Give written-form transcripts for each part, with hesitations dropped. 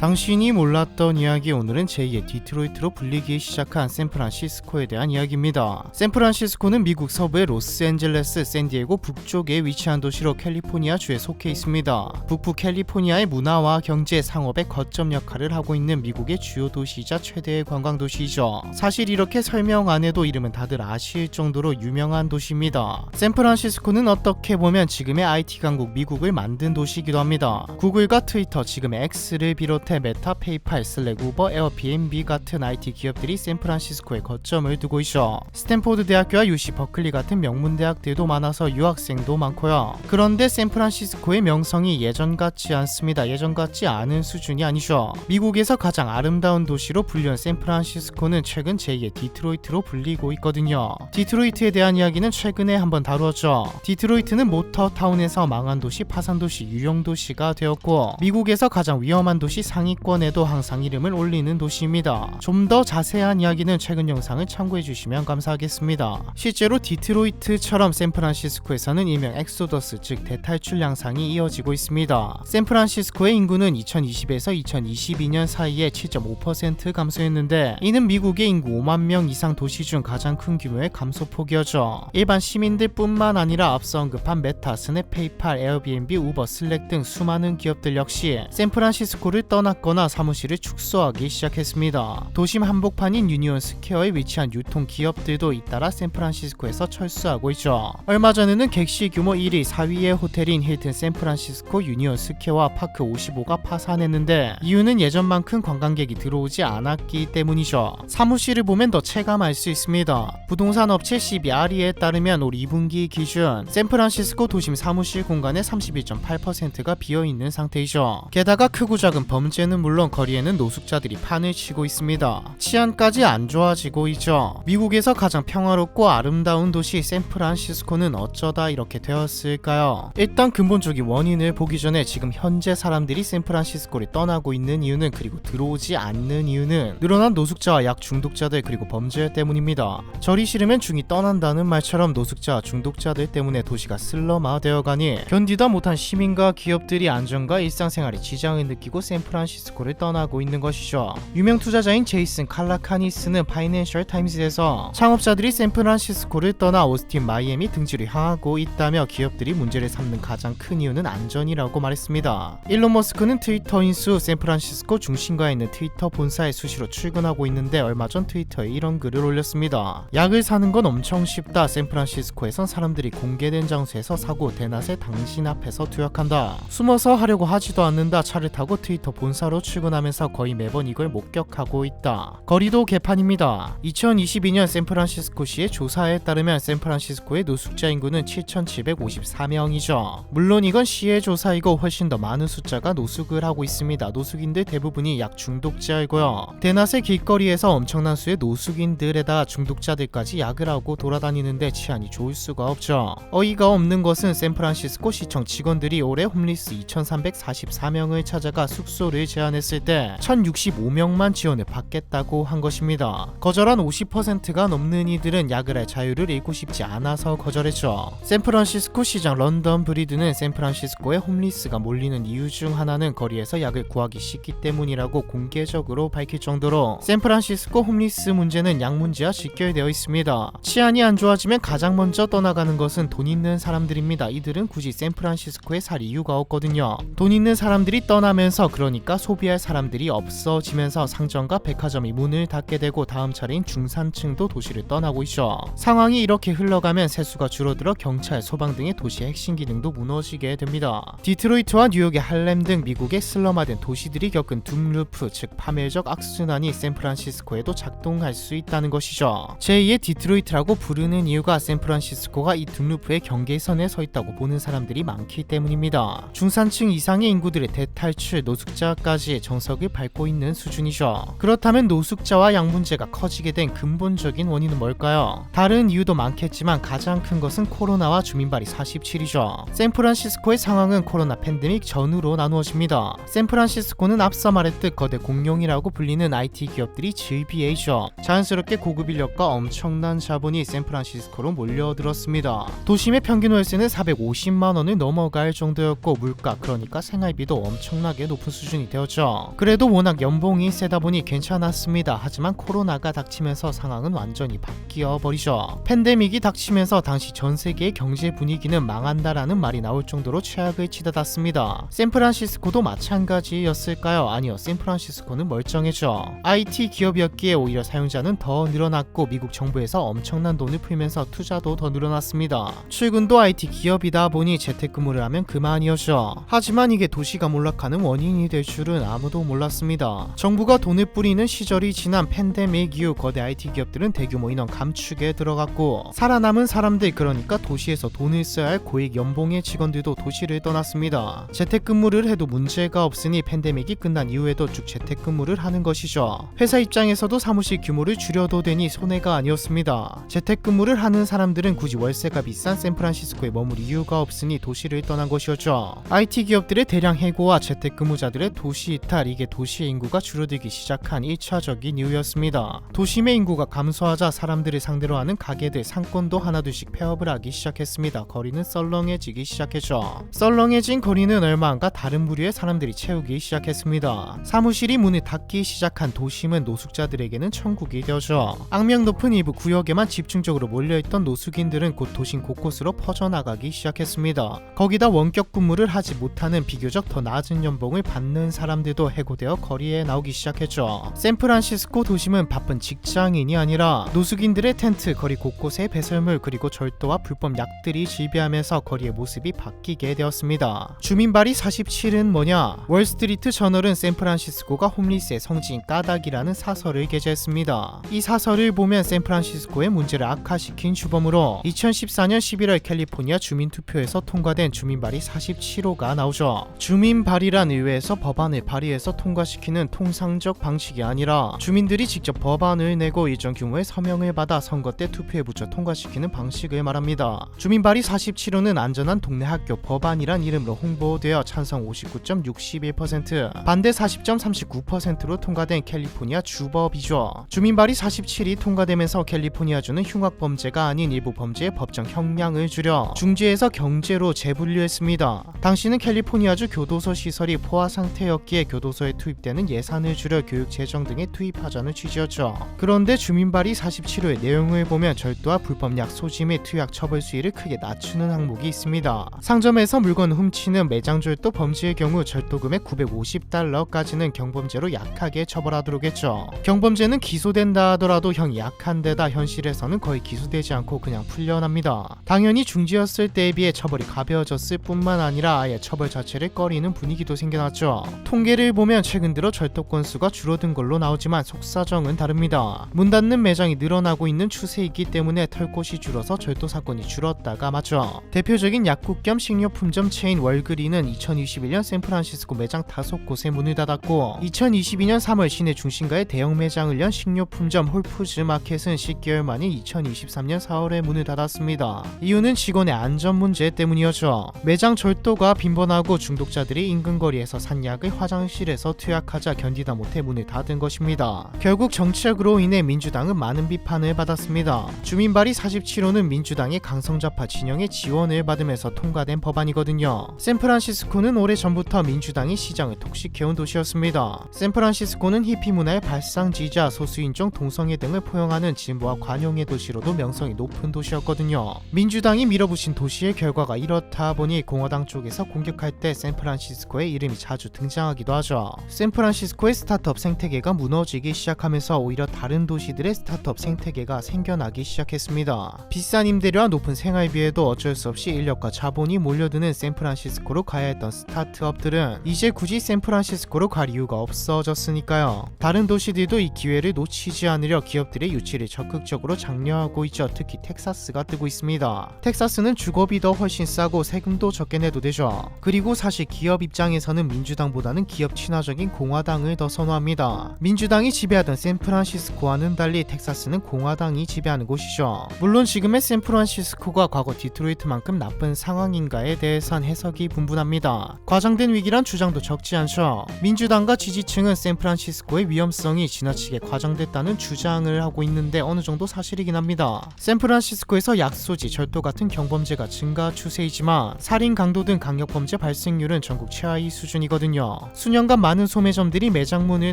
당신이 몰랐던 이야기. 오늘은 제2의 디트로이트로 불리기 시작한 샌프란시스코에 대한 이야기입니다. 샌프란시스코는 미국 서부의 로스앤젤레스, 샌디에고 북쪽에 위치한 도시로 캘리포니아 주에 속해 있습니다. 북부 캘리포니아의 문화와 경제, 상업의 거점 역할을 하고 있는 미국의 주요 도시이자 최대의 관광 도시이죠. 사실 이렇게 설명 안 해도 이름은 다들 아실 정도로 유명한 도시입니다. 샌프란시스코는 어떻게 보면 지금의 IT 강국 미국을 만든 도시이기도 합니다. 구글과 트위터, 지금의 X를 비롯해 메타, 페이팔, 슬랙, 우버, 에어비앤비 같은 IT 기업들이 샌프란시스코에 거점을 두고 있죠. 스탠포드 대학교와 UC 버클리 같은 명문 대학들도 많아서 유학생도 많고요. 그런데 샌프란시스코의 명성이 예전 같지 않습니다. 예전 같지 않은 수준이 아니죠. 미국에서 가장 아름다운 도시로 불리는 샌프란시스코는 최근 제2의 디트로이트로 불리고 있거든요. 디트로이트에 대한 이야기는 최근에 한번 다루었죠. 디트로이트는 모터타운에서 망한 도시, 파산 도시, 유령 도시가 되었고 미국에서 가장 위험한 도시 상위권에도 항상 이름을 올리는 도시입니다. 좀 더 자세한 이야기는 최근 영상을 참고해 주시면 감사하겠습니다. 실제로 디트로이트처럼 샌프란시스코에서는 일명 엑소더스, 즉 대탈출 양상이 이어지고 있습니다. 샌프란시스코의 인구는 2020에서 2022년 사이에 7.5% 감소했는데 이는 미국의 인구 5만 명 이상 도시 중 가장 큰 규모의 감소폭이었죠. 일반 시민들 뿐만 아니라 앞서 언급한 메타, 스냅, 페이팔, 에어비앤비, 우버, 슬랙 등 수많은 기업들 역시 샌프란시스코를 떠났거나 사무실을 축소하기 시작했습니다. 도심 한복판인 유니온 스퀘어에 위치한 유통 기업들도 잇따라 샌프란시스코에서 철수하고 있죠. 얼마 전에는 객실 규모 1위, 4위의 호텔인 힐튼 샌프란시스코 유니온 스퀘어와 파크 55가 파산했는데 이유는 예전만큼 관광객이 들어오지 않았기 때문이죠. 사무실을 보면 더 체감할 수 있습니다. 부동산 업체 CBRE에 따르면 올 2분기 기준 샌프란시스코 도심 사무실 공간의 31.8%가 비어있는 상태이죠. 게다가 크고 작은 범죄는 물론 거리에는 노숙자들이 판을 치고 있습니다. 치안까지 안 좋아지고 있죠. 미국에서 가장 평화롭고 아름다운 도시 샌프란시스코는 어쩌다 이렇게 되었을까요? 일단 근본적인 원인을 보기 전에 지금 현재 사람들이 샌프란시스코를 떠나고 있는 이유는, 그리고 들어오지 않는 이유는 늘어난 노숙자와 약 중독자들 그리고 범죄 때문입니다. 절이 싫으면 중이 떠난다는 말처럼 노숙자와 중독자들 때문에 도시가 슬럼화되어 가니 견디다 못한 시민과 기업들이 안전과 일상생활에 지장을 느끼고 샌프란시스코를 떠나고 있는 것이죠. 유명 투자자인 제이슨 칼라카니스는 파이낸셜 타임스에서 창업자들이 샌프란시스코를 떠나 오스틴, 마이애미 등지로 향하고 있다며 기업들이 문제를 삼는 가장 큰 이유는 안전이라고 말했습니다. 일론 머스크는 트위터 인수 샌프란시스코 중심가에 있는 트위터 본사에 수시로 출근하고 있는데 얼마 전 트위터에 이런 글을 올렸습니다. 약을 사는 건 엄청 쉽다. 샌프란시스코에선 사람들이 공개된 장소에서 사고 대낮에 당신 앞에서 투약한다. 숨어서 하려고 하지도 않는다. 차를 타고 트위터 본사로 출근하면서 거의 매번 이걸 목격하고 있다. 거리도 개판입니다. 2022년 샌프란시스코시의 조사에 따르면 샌프란시스코의 노숙자 인구는 7,754명이죠. 물론 이건 시의 조사이고 훨씬 더 많은 숫자가 노숙을 하고 있습니다. 노숙인들 대부분이 약 중독자이고요. 대낮에 길거리에서 엄청난 수의 노숙인들에다 중독자들까지 약을 하고 돌아다니는데 치안이 좋을 수가 없죠. 어이가 없는 것은 샌프란시스코 시청 직원들이 올해 홈리스 2,344명을 찾아가 숙소를 제안했을 때 1,065명만 지원을 받겠다고 한 것입니다. 거절한 50%가 넘는 이들은 약을 할 자유를 잃고 싶지 않아서 거절했죠. 샌프란시스코 시장 런던 브리드는 샌프란시스코에 홈리스가 몰리는 이유 중 하나는 거리에서 약을 구하기 쉽기 때문이라고 공개적으로 밝힐 정도로 샌프란시스코 홈리스 문제는 약 문제와 직결되어 있습니다. 치안이 안 좋아지면 가장 먼저 떠나가는 것은 돈 있는 사람들입니다. 이들은 굳이 샌프란시스코에 살 이유가 없거든요. 돈 있는 사람들이 떠나면서, 그러니까 소비할 사람들이 없어지면서 상점과 백화점이 문을 닫게 되고 다음 차례인 중산층도 도시를 떠나고 있죠. 상황이 이렇게 흘러가면 세수가 줄어들어 경찰, 소방 등의 도시의 핵심 기능도 무너지게 됩니다. 디트로이트와 뉴욕의 할렘 등 미국의 슬럼화된 도시들이 겪은 둠루프, 즉 파멸적 악순환이 샌프란시스코에도 작동할 수 있다는 것이죠. 제2의 디트로이트라고 부르는 이유가 샌프란시스코가 이 둠루프의 경계선에 서 있다고 보는 사람들이 많기 때문입니다. 중산층 이상의 인구들의 대탈출, 노숙자 노숙자까지 정석을 밟고 있는 수준이죠. 그렇다면 노숙자와 양 문제가 커지게 된 근본적인 원인은 뭘까요? 다른 이유도 많겠지만 가장 큰 것은 코로나와 주민발이 47이죠. 샌프란시스코의 상황은 코로나 팬데믹 전후로 나누어집니다. 샌프란시스코는 앞서 말했듯 거대 공룡이라고 불리는 IT 기업들이 즐비해죠. 자연스럽게 고급 인력과 엄청난 자본이 샌프란시스코로 몰려들었습니다. 도심의 평균 월세는 450만 원을 넘어갈 정도였고 물가 그러니까 생활비도 엄청나게 높은 수준이 되었죠. 그래도 워낙 연봉이 세다 보니 괜찮았습니다. 하지만 코로나가 닥치면서 상황은 완전히 바뀌어 버리죠. 팬데믹이 닥치면서 당시 전 세계의 경제 분위기는 망한다라는 말이 나올 정도로 최악을 치닫았습니다. 샌프란시스코도 마찬가지였을까요? 아니요, 샌프란시스코는 멀쩡해져. IT 기업이었기에 오히려 사용자는 더 늘어났고 미국 정부에서 엄청난 돈을 풀면서 투자도 더 늘어났습니다. 출근도 IT 기업이다 보니 재택근무를 하면 그만이었죠. 하지만 이게 도시가 몰락하는 원인이 될 줄은 아무도 몰랐습니다. 정부가 돈을 뿌리는 시절이 지난 팬데믹 이후 거대 IT 기업들은 대규모 인원 감축에 들어갔고 살아남은 사람들 그러니까 도시에서 돈을 써야 할 고액 연봉의 직원들도 도시를 떠났습니다. 재택근무를 해도 문제가 없으니 팬데믹이 끝난 이후에도 쭉 재택근무를 하는 것이죠. 회사 입장에서도 사무실 규모를 줄여도 되니 손해가 아니었습니다. 재택근무를 하는 사람들은 굳이 월세가 비싼 샌프란시스코에 머물 이유가 없으니 도시를 떠난 것이었죠. IT 기업들의 대량 해고와 재택근무자들의 도시 이탈, 이게 도시의 인구가 줄어들기 시작한 1차적인 이유였습니다. 도심의 인구가 감소하자 사람들을 상대로 하는 가게들, 상권도 하나둘씩 폐업을 하기 시작했습니다. 거리는 썰렁해지기 시작했죠. 썰렁해진 거리는 얼마 안가 다른 부류의 사람들이 채우기 시작했습니다. 사무실이 문을 닫기 시작한 도심은 노숙자들에게는 천국이 되었죠. 악명 높은 일부 구역에만 집중적으로 몰려있던 노숙인들은 곧 도심 곳곳으로 퍼져나가기 시작했습니다. 거기다 원격 근무를 하지 못하는 비교적 더 낮은 연봉을 받는 사람들도 해고되어 거리에 나오기 시작했죠. 샌프란시스코 도심은 바쁜 직장인이 아니라 노숙인들의 텐트, 거리 곳곳에 배설물 그리고 절도와 불법 약들이 지배하면서 거리의 모습이 바뀌게 되었습니다. 주민발이 47은 뭐냐? 월스트리트 저널은 샌프란시스코가 홈리스의 성지인 까닭이라는 사설을 게재했습니다. 이 사설을 보면 샌프란시스코의 문제를 악화시킨 주범으로 2014년 11월 캘리포니아 주민투표에서 통과된 주민발이 47호가 나오죠. 주민발이란 의회에서 법안을 발의해서 통과시키는 통상적 방식이 아니라 주민들이 직접 법안을 내고 일정 규모의 서명을 받아 선거 때 투표에 붙여 통과시키는 방식을 말합니다. 주민발이 47호는 안전한 동네 학교 법안이란 이름으로 홍보되어 찬성 59.61%, 반대 40.39%로 통과된 캘리포니아 주법이죠. 주민발이 47이 통과되면서 캘리포니아주는 흉악범죄가 아닌 일부 범죄의 법정 형량을 줄여 중죄에서 경제로 재분류했습니다. 당시는 캘리포니아주 교도소 시설이 포화 상태였기에 교도소에 투입되는 예산을 줄여 교육 재정 등에 투입하자는 취지였죠. 그런데 주민발이 47호의 내용을 보면 절도와 불법약 소지 및 투약 처벌 수위를 크게 낮추는 항목이 있습니다. 상점에서 물건 훔치는 매장 절도 범죄의 경우 절도금액 $950까지는 경범죄로 약하게 처벌하도록 했죠. 경범죄는 기소된다 하더라도 형이 약한 데다 현실에서는 거의 기소되지 않고 그냥 풀려납니다. 당연히 중지였을 때에 비해 처벌이 가벼워졌을 뿐만 아니라 아예 처벌 자체를 꺼리는 분위기도 생겨났죠. 통계를 보면 최근 들어 절도 건수가 줄어든 걸로 나오지만 속사정은 다릅니다. 문 닫는 매장이 늘어나고 있는 추세이기 때문에 털 곳이 줄어서 절도 사건이 줄었다가 맞죠. 대표적인 약국 겸 식료품점 체인 월그린은 2021년 샌프란시스코 매장 5곳에 문을 닫았고 2022년 3월 시내 중심가에 대형 매장을 연 식료품점 홀푸즈 마켓은 10개월 만인 2023년 4월에 문을 닫았습니다. 이유는 직원의 안전 문제 때문이었죠. 매장 절도가 빈번하고 중독자들이 인근 거리에서 산 약을 화장실에서 투약하자 견디다 못해 문을 닫은 것입니다. 결국 정책으로 인해 민주당은 많은 비판을 받았습니다. 주민발이 47호는 민주당의 강성좌파 진영의 지원을 받으면서 통과된 법안이거든요. 샌프란시스코는 오래전부터 민주당이 시장을 독식해온 도시였습니다. 샌프란시스코는 히피 문화의 발상지자, 소수인종, 동성애 등을 포용하는 진보와 관용의 도시로도 명성이 높은 도시였거든요. 민주당이 밀어붙인 도시의 결과가 이렇다 보니 공화당 쪽에서 공격할 때 샌프란시스코의 이름이 자주 등장하기도 하죠. 샌프란시스코의 스타트업 생태계가 무너지기 시작하면서 오히려 다른 도시들의 스타트업 생태계가 생겨나기 시작했습니다. 비싼 임대료와 높은 생활비에도 어쩔 수 없이 인력과 자본이 몰려드는 샌프란시스코로 가야 했던 스타트업들은 이제 굳이 샌프란시스코로 갈 이유가 없어졌으니까요. 다른 도시들도 이 기회를 놓치지 않으려 기업들의 유치를 적극적으로 장려하고 있죠. 특히 텍사스가 뜨고 있습니다. 텍사스는 주거비 더 훨씬 싸고 세금도 적게 내도 되죠. 그리고 사실 기업 입장에서는 민주당보다는 보다는 기업 친화적인 공화당을 더 선호합니다. 민주당이 지배하던 샌프란시스코와는 달리 텍사스는 공화당이 지배하는 곳이죠. 물론 지금의 샌프란시스코가 과거 디트로이트만큼 나쁜 상황인가에 대해선 해석이 분분합니다. 과장된 위기란 주장도 적지 않죠. 민주당과 지지층은 샌프란시스코의 위험성이 지나치게 과장됐다는 주장을 하고 있는데 어느 정도 사실이긴 합니다. 샌프란시스코에서 약소지, 절도 같은 경범죄가 증가 추세이지만 살인, 강도 등 강력범죄 발생률은 전국 최하위 수준이거든요. 수년간 많은 소매점들이 매장 문을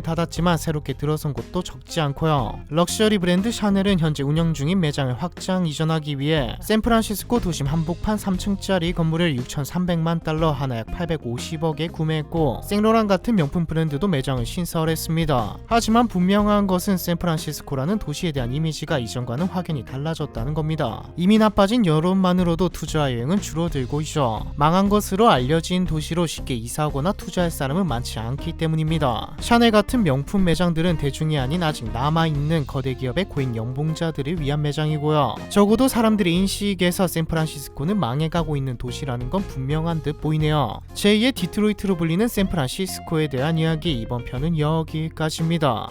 닫았지만 새롭게 들어선 곳도 적지 않고요. 럭셔리 브랜드 샤넬은 현재 운영 중인 매장을 확장 이전하기 위해 샌프란시스코 도심 한복판 3층짜리 건물을 6,300만 달러, 하나 약 850억에 구매했고 생로랑 같은 명품 브랜드도 매장을 신설했습니다. 하지만 분명한 것은 샌프란시스코라는 도시에 대한 이미지가 이전과는 확연히 달라졌다는 겁니다. 이미 나빠진 여론만으로도 투자 여행은 줄어들고 있죠. 망한 것으로 알려진 도시로 쉽게 이사하거나 투자할 사람은 많지 않기 때문입니다. 샤넬 같은 명품 매장들은 대중이 아닌 아직 남아있는 거대 기업의 고인 연봉자들을 위한 매장이고요. 적어도 사람들의 인식에서 샌프란시스코는 망해가고 있는 도시라는 건 분명한 듯 보이네요. 제2의 디트로이트로 불리는 샌프란시스코에 대한 이야기, 이번 편은 여기까지입니다.